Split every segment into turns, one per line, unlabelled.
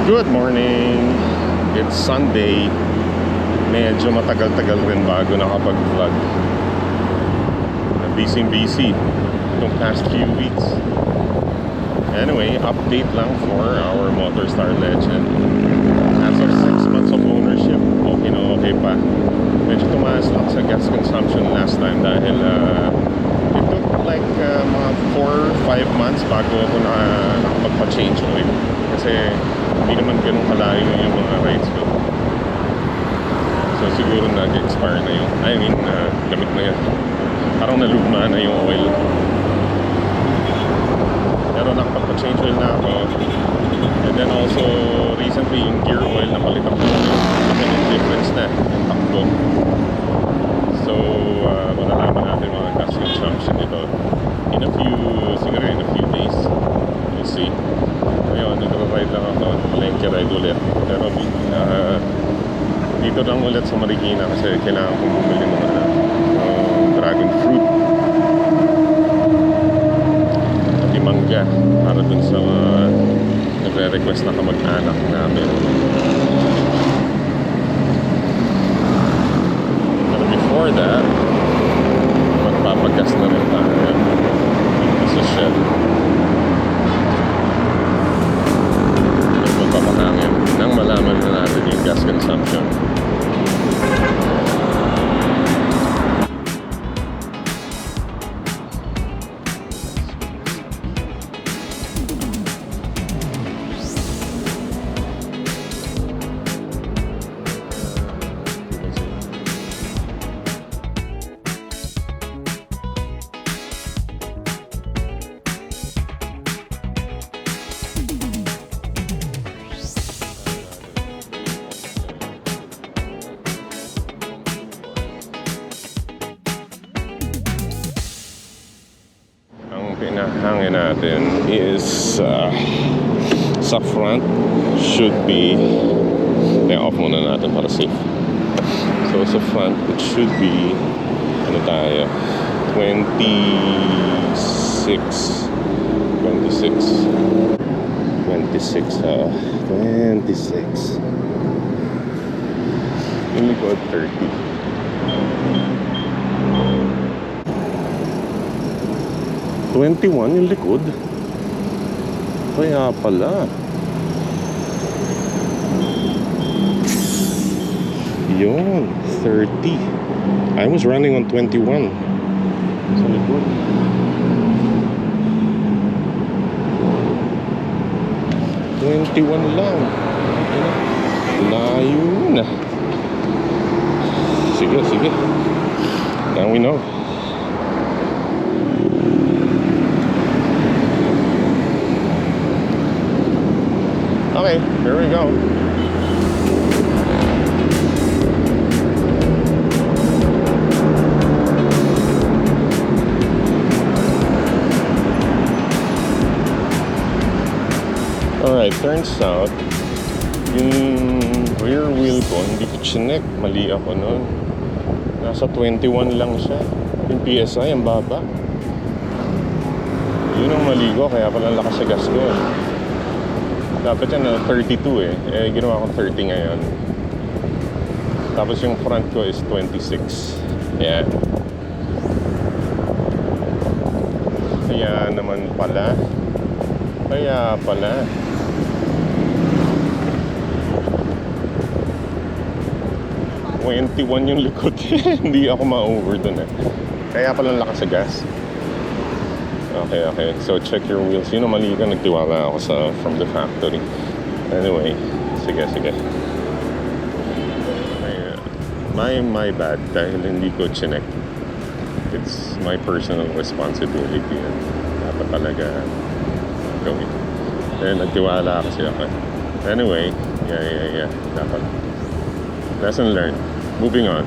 Good morning! It's Sunday. Medyo matagal-tagal rin bago nakapag-vlog. Busy itong past few weeks. Anyway, update lang for our Motorstar Legend. As of 6 months of ownership, okay na okay pa. Medyo tumaas lang sa gas consumption last time dahil it took like mga 4-5 months bago ako nakapagpa-change oil. Kasi hindi naman ganun kalayo yung mga rides ko. So siguro nag-expire na yung gamit na yan. Parang nalugma na yung oil. Pero nakapagpa-change oil na ako. And then also recently yung gear oil napalitan ko yung difference na yung takbo. So malalaman natin mga gas consumption nito siguro in a few days. We'll see. Ngayon, nag-ride lang ako. Lengke ride ulit. Pero dito lang ulit sa Marikina kasi kailangan kong bumili ng dragon fruit. Pati mangga para dun sa nagre-request na kamag-anak namin. But before that, magpapagas na rin tayo sa Shell. Magpapahangin nang malaman na natin yung gas consumption. Pinahangin natin is sa front should be off muna natin para safe. So sa front it should be 26 yung likod 30. 21 yung likod. Kaya pala. Yun, 30. I was running on 21 sa likod. lang. Layo na. Sige. Now we know. Okay, here we go. Alright, turns out yung rear wheel ko hindi ko chinek. Mali ako nun. Nasa 21 lang siya. Yung PSI ang baba. Yun ang mali ko, kaya pala lakas sa gas ko. Dapat yan 32 ginawa ko 30 ngayon. Tapos yung front ko is 26. Ayan. Kaya naman pala 21 yung likod. Hindi ako ma-over dun Kaya pala lakas sa gas. Okay. So check your wheels. Yun ang mali ka, nagtiwala ako from the factory. Anyway, sige. My bad dahil hindi ko chinek. It's my personal responsibility. Dapat talaga gawin. Nagtiwala kasi ako. Anyway, yeah. Dapat. Lesson learned. Moving on.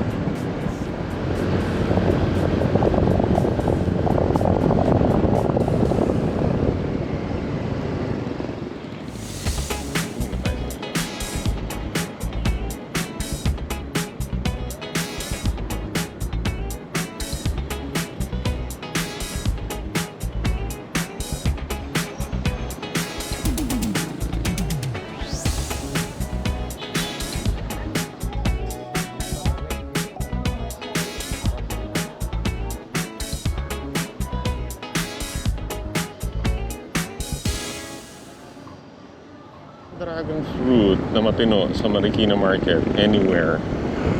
Dragon fruit na matino sa Marikina Market anywhere.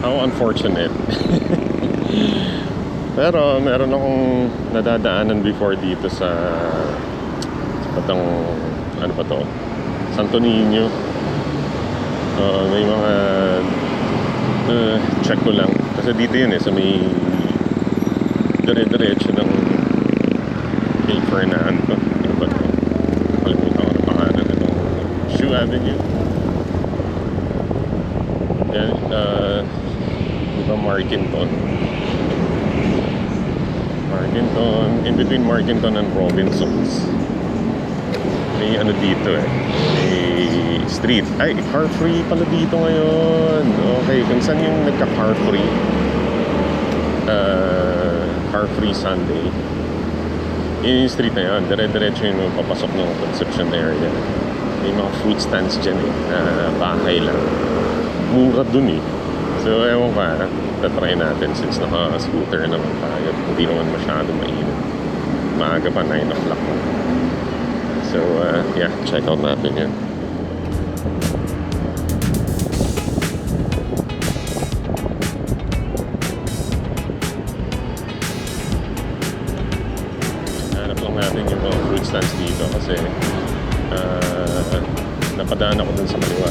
How unfortunate. Pero meron akong nadadaanan before dito sa patang ano pa to? Santo Niño. May mga check ko lang kasi dito yun sa may dire-diretso ng Hill Fernando. Ano ba to? Kalimutan ko na pangalan itong Shoe Avenue. Yan, diba Markinton, in between Markinton and Robinsons may ano dito may street. Ay, car free pala dito ngayon. Okay, kung saan yung nagka-car free car free Sunday, yung street na yun, dire-diretso yung papasok ng Concepcion area. May mga fruit stands dyan na bahay lang, mura dun so ewan ka, tatry natin since naka-scooter naman tayo, hindi naman masyado mainit, maaga pa, 9 o'clock na. So yeah, check out natin yan. Hanap lang natin yung mga fruit stands dito kasi napadaan ako dun sa kaliwa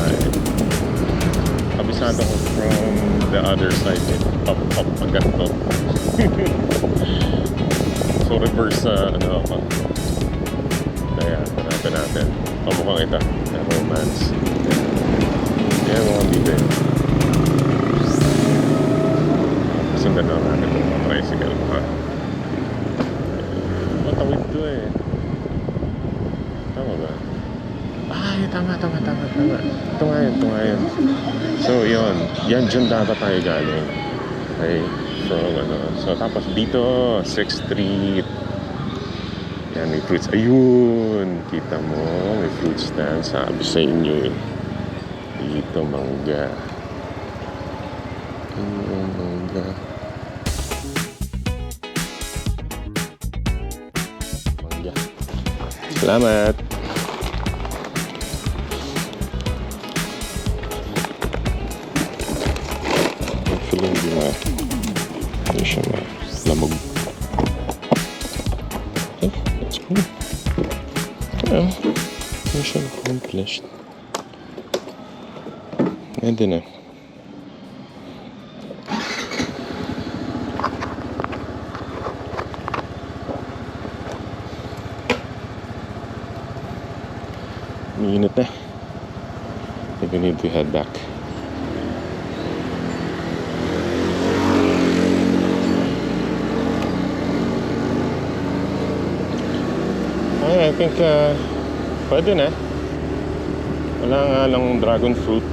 kabisado ko from the other side pop ganito. So reverse ano ako. Kaya hanapin natin pamukhang ito na romance. Yan mga dito sundan na natin itong tricycle matawid to tama ba? Ay, tama. Ito nga yun. So, yan dyan dapat tayo galing. Okay, so tapos dito, 6th Street. Yan, may fruits. Ayun, kita mo, may fruit stand. Sabi sa inyo dito, mangga. Mangga. Salamat. Hindi siya lamog. Okay, let's go. Well, mission accomplished. Pwede na. Minute na. I think we need to head back. I think pwede na. Wala nga lang dragon fruit.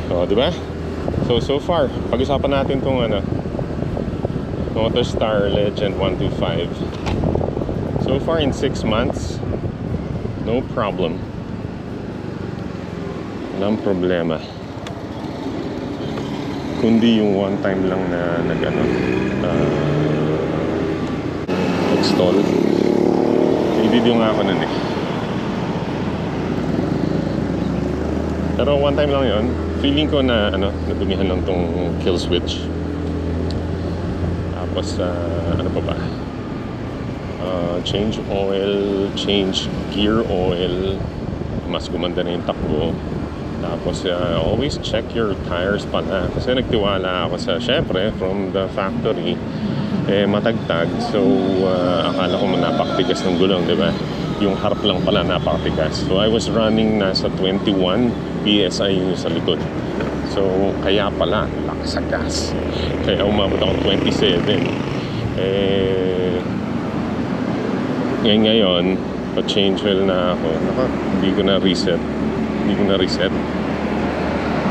Di ba? So far, pag-usapan natin tong Motorstar Legend 125. So far in 6 months, no problem. Walang problema. Kundi yung one time lang na nag-stall. I-video nga ako nun Pero one time lang yon. Feeling ko na nadumihan lang tong kill switch. Tapos ano pa ba? Change oil, change gear oil. Mas gumanda na yung takbo. Tapos always check your tires pala. Kasi nagtiwala ako syempre from the factory matagtag. So akala ko napakatigas ng gulong, di ba? Yung harap lang pala napakatigas. So I was running nasa 21 PSI yung sa likod. So kaya pala lakas sa gas. Kaya umabot ako 27. Ngayon pa-change oil na ako. Hindi ko na reset.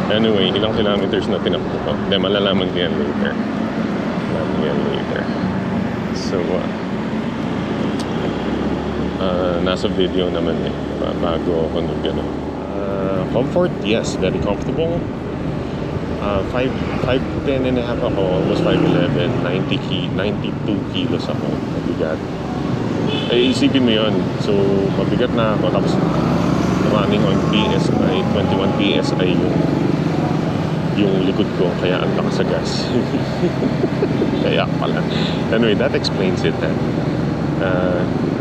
Anyway, ilang kilometers na tinakbo ko. Hindi, malalaman ko yan later. So nasa video naman bago ako comfort, yes, very comfortable. 5'10" and a half ako, almost 5'11", 92 kilos ako, mabigat. Isipin mo yun, so mabigat na ako, tapos running on PSI, 21 PSI yung likod ko, kaya ang lakas sa gas. Kaya pala. Anyway, that explains it.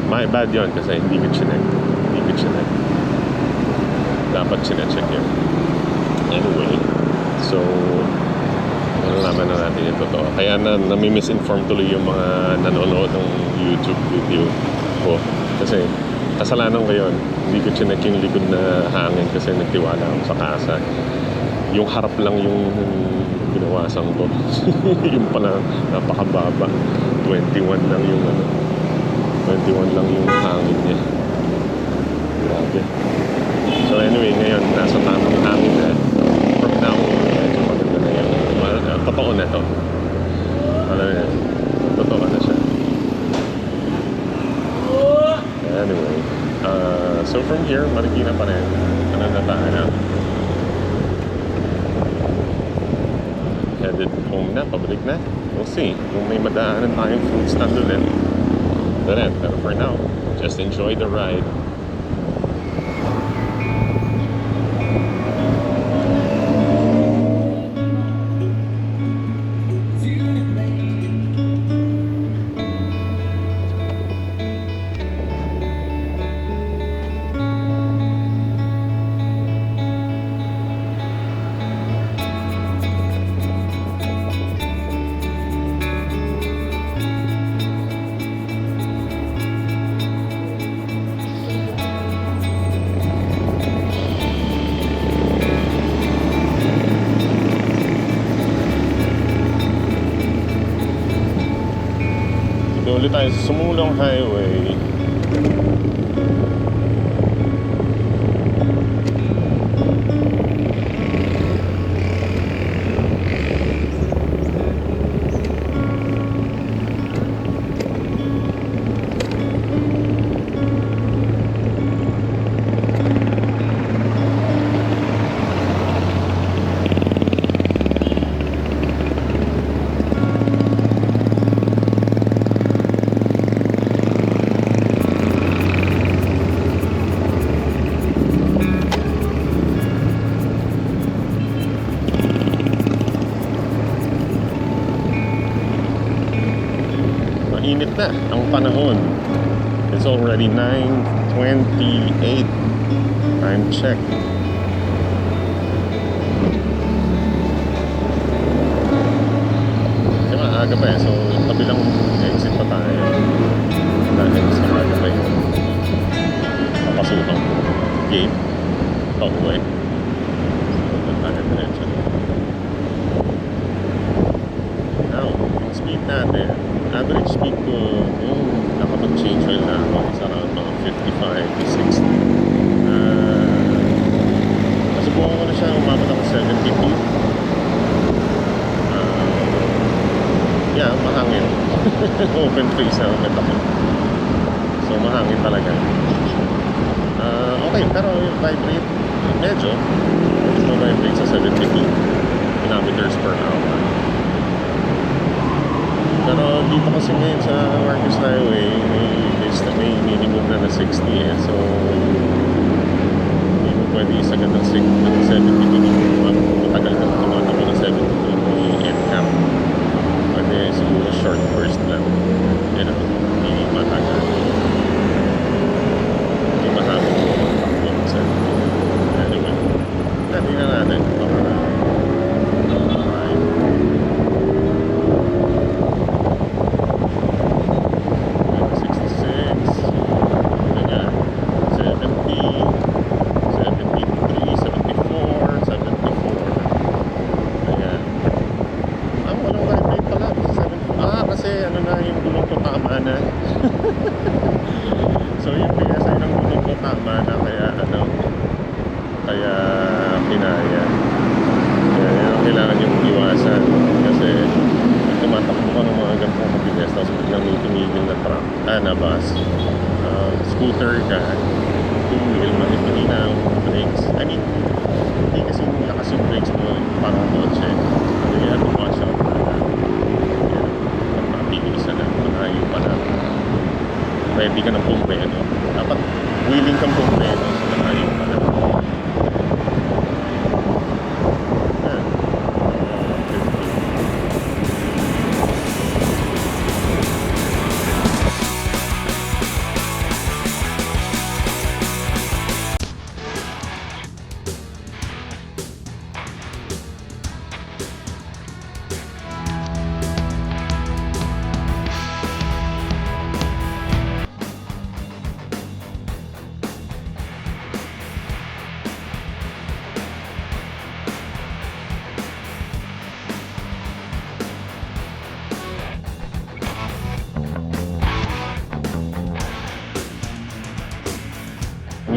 My bad yun kasi hindi ko chinek. Dapat chinecheck yun. Anyway, so nalaman na natin yung totoo. Kaya nami-misinform tuloy yung mga nanonood ng YouTube video ko. Kasi kasalanan ko yun. Hindi ko chinek yung likod na hangin kasi nagtiwala ako sa kasa. Yung harap lang yung ginawasan ko. Yung pala napakababa. 21 lang yung 21 lang yung hangin niya. Grabe. So anyway, ngayon nasa tamang hangin na. From now on, medyo maganda na yung totoo na to. Alam niya, totoo na siya. Anyway, so from here, Marikina pa rin. Ano na tayo? Headed home na, pabalik na. We'll see. Kung may madaanan tayong food stand ulit, pero for now, just enjoy the ride. Ulit tayo sa Sumulong Highway. Init na ang panahon. It's already 9:28. Time check. Kasi maaga pa eh. So, kabilang exit pa tayo. Dahil sa maaga pa yung papasutang gate. Pauwi. Punta tayo diretso. Now, yung speed natin, average speed ko, yung nakapag-change oil na ako, is around mga 55 to 60. Nasubukan ko na siya, umabot ako 72. Yeah, mahangin. Open face na ulit ako. So, mahangin talaga. Okay, pero yung vibrate, medyo, vibrate sa 72 kilometers per hour. Pero dito kasi ngayon sa Marcos Highway, may minimum na 60 eh. So, hindi mo pwede isagad ng 72 dito. Matagal ka tumatakbo ng 72 yung end cap. Pwede siguro short burst lang. You know, hindi matagal. Hindi mahapon mo takbo ng 72. Anyway, hindi na natin. So yung PSI ng gulong ko tama na, kaya kaya pinaya. Kaya yan ang kailangan yung iwasan kasi tumatakbo ka ng mga gantong mabilis tapos biglang may tumigil na truck, na bus, scooter ka, two-wheel, mahina ang brakes. I mean, hindi kasi lakas yung brakes mo parang kotse. So you have to watch out for that. Isa na, malayo pa na. Ready ka ng pumpero. Dapat willing kang pumpero sa malayo pa na.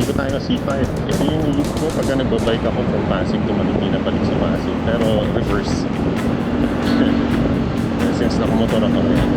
ikot tayo ng C5. Ito yung loop ko pagka nagbabike ako from Pasig to Marikina balik sa Pasig. Pero reverse. Since nakamotor ako yan.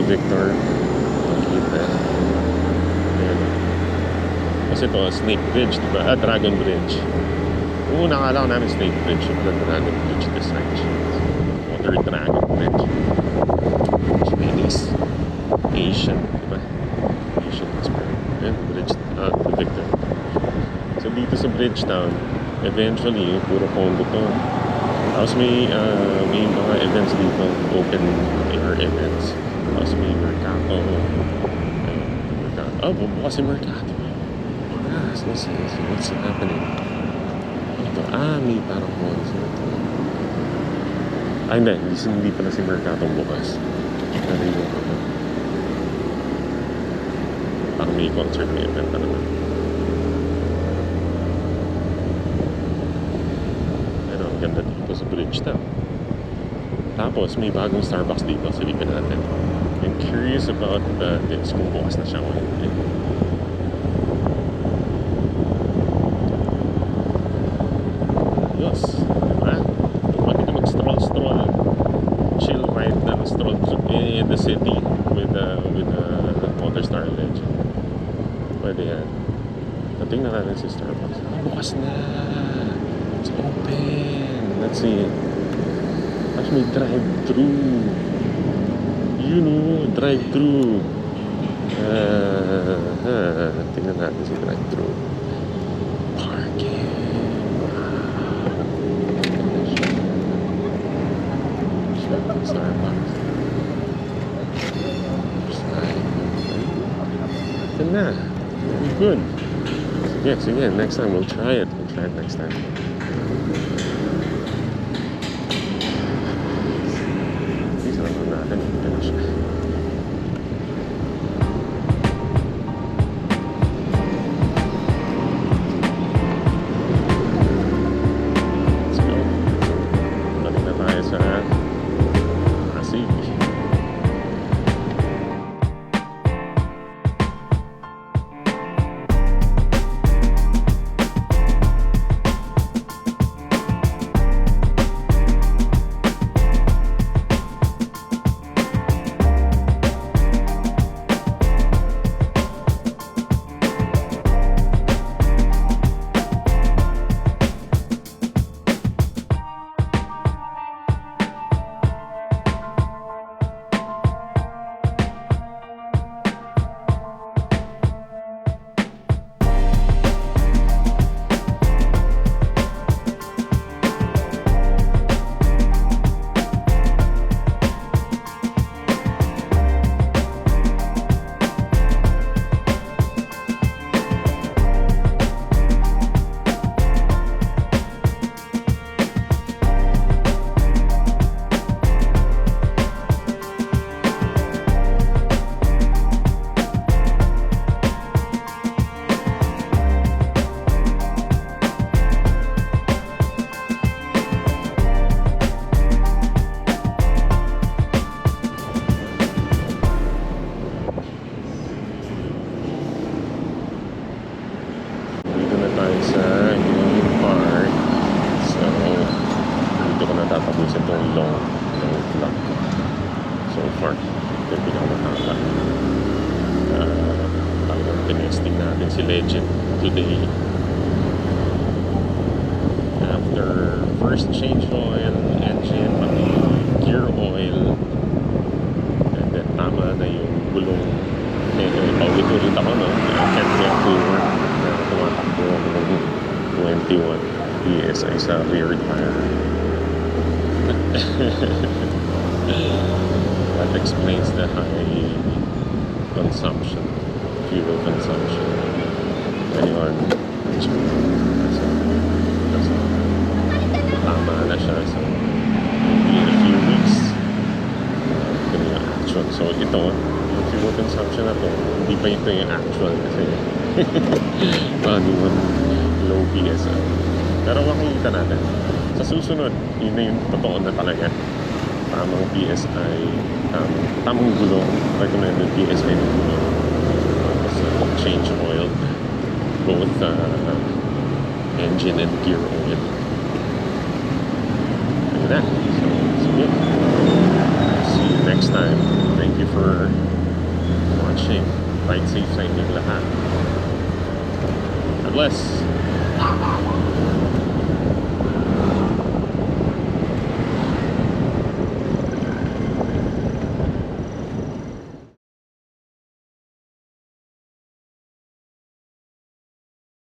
Victor. Nakita. Ayan. Kasi ito, Snake Bridge, diba? Dragon Bridge. Oo, nakala ko namin Snake Bridge. Ito, Dragon Bridge this night. Water Dragon Bridge. Chinese. Asian, diba? Asian inspired. Ayan, Bridge, the Victor. So, dito sa Bridgetown, eventually, puro condo to. Tapos may mga events dito, open air events. Tapos may Mercato. Mercato. Oh, bubukas si Mercato. Yes, what's happening? Ito, may parang concert. Hindi pala si Mercato bukas. Narinig ko na. Parang may concert, may event na naman. Pero ang ganda dito sa Bridgetown. Tapos may bagong Starbucks dito, silipin natin. I'm curious about this, kung bukas na siya ngayon. Yes, diba? Pwede ka mag-stroll, chill ride na stroll in the city with Motor Star Legend. Pwede yan. Tingnan natin si Starbucks. Bukas na! It's open! Let's see. Tapos may drive-thru. Drive-thru. Tingnan natin si drive-thru. Parking. Wow. Starbucks. Ito na. Very good. Sige. Next time, we'll try it. Next time. si Legend today. After first change oil, engine, pati gear oil, and then tama na yung gulong. Paulit-ulit ako, no? I can't get to work na tumatakbo ng 21 PSI sa rear tire. That explains the high consumption, fuel consumption. Ngayon, tama na siya. So, in a few weeks, ito yung actual. So, ito, yung fuel consumption na to, hindi pa ito yung actual kasi manual low PSI. Pero makikita natin. Sa susunod, yun na yung totoo na talaga. Tamang PSI, tamang gulong, recommended PSI ng gulong. Tapos change oil, both engine and gear oil. Ayun na. So, sige. See you next time. Thank you for watching. Ride safe sa inyong lahat. God bless.